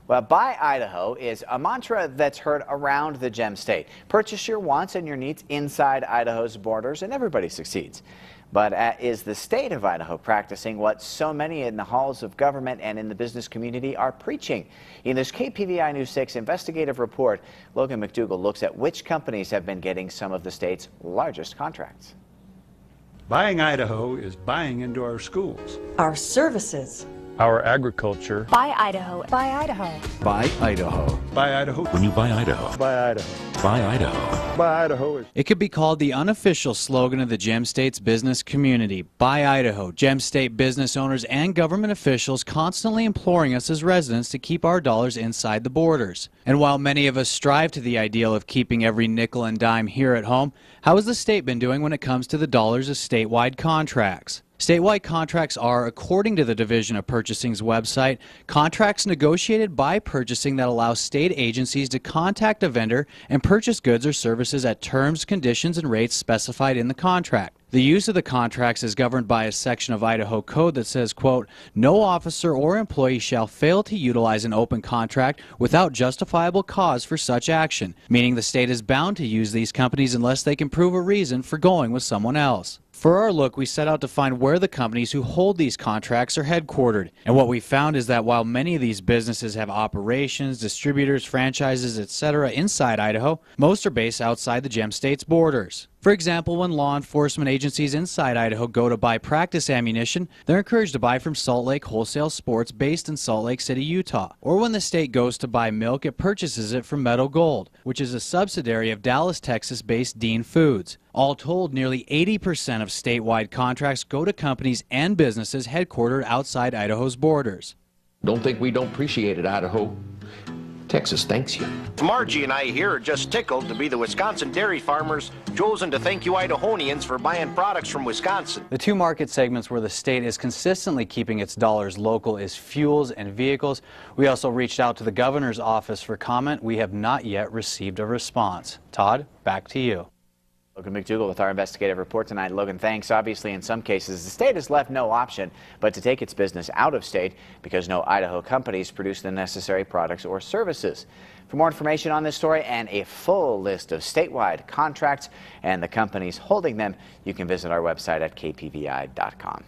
Well, Buy Idaho is a mantra that's heard around the gem state. Purchase your wants and your needs inside Idaho's borders and everybody succeeds. But is the state of Idaho practicing what so many in the halls of government and in the business community are preaching? In this KPVI News 6 investigative report, Logan McDougall looks at which companies have been getting some of the state's largest contracts. Buying Idaho is buying into our schools, our services, our agriculture. Buy Idaho. Buy Idaho. Buy Idaho. Buy Idaho. When you buy Idaho. Buy Idaho. Buy Idaho. Buy Idaho. It could be called the unofficial slogan of the Gem State's business community. Buy Idaho. Gem State business owners and government officials constantly imploring us as residents to keep our dollars inside the borders. And while many of us strive to the ideal of keeping every nickel and dime here at home, how has the state been doing when it comes to the dollars of statewide contracts? Statewide contracts are, according to the Division of Purchasing's website, contracts negotiated by purchasing that allow state agencies to contact a vendor and purchase goods or services at terms, conditions, and rates specified in the contract. The use of the contracts is governed by a section of Idaho Code that says, quote, "No officer or employee shall fail to utilize an open contract without justifiable cause for such action," meaning the state is bound to use these companies unless they can prove a reason for going with someone else. For our look, we set out to find where the companies who hold these contracts are headquartered. And what we found is that while many of these businesses have operations, distributors, franchises, etc. inside Idaho, most are based outside the Gem State's borders. For example, when law enforcement agencies inside Idaho go to buy practice ammunition, they're encouraged to buy from Salt Lake Wholesale Sports based in Salt Lake City, Utah. Or when the state goes to buy milk, it purchases it from Meadow Gold, which is a subsidiary of Dallas, Texas-based Dean Foods. All told, nearly 80% of statewide contracts go to companies and businesses headquartered outside Idaho's borders. Don't think we don't appreciate it, Idaho. Texas thanks you. Margie and I here are just tickled to be the Wisconsin dairy farmers chosen to thank you Idahonians for buying products from Wisconsin. The two market segments where the state is consistently keeping its dollars local is fuels and vehicles. We also reached out to the governor's office for comment. We have not yet received a response. Todd, back to you. Logan McDougall with our investigative report tonight. Logan, thanks. Obviously, in some cases, the state has left no option but to take its business out of state because no Idaho companies produce the necessary products or services. For more information on this story and a full list of statewide contracts and the companies holding them, you can visit our website at kpvi.com.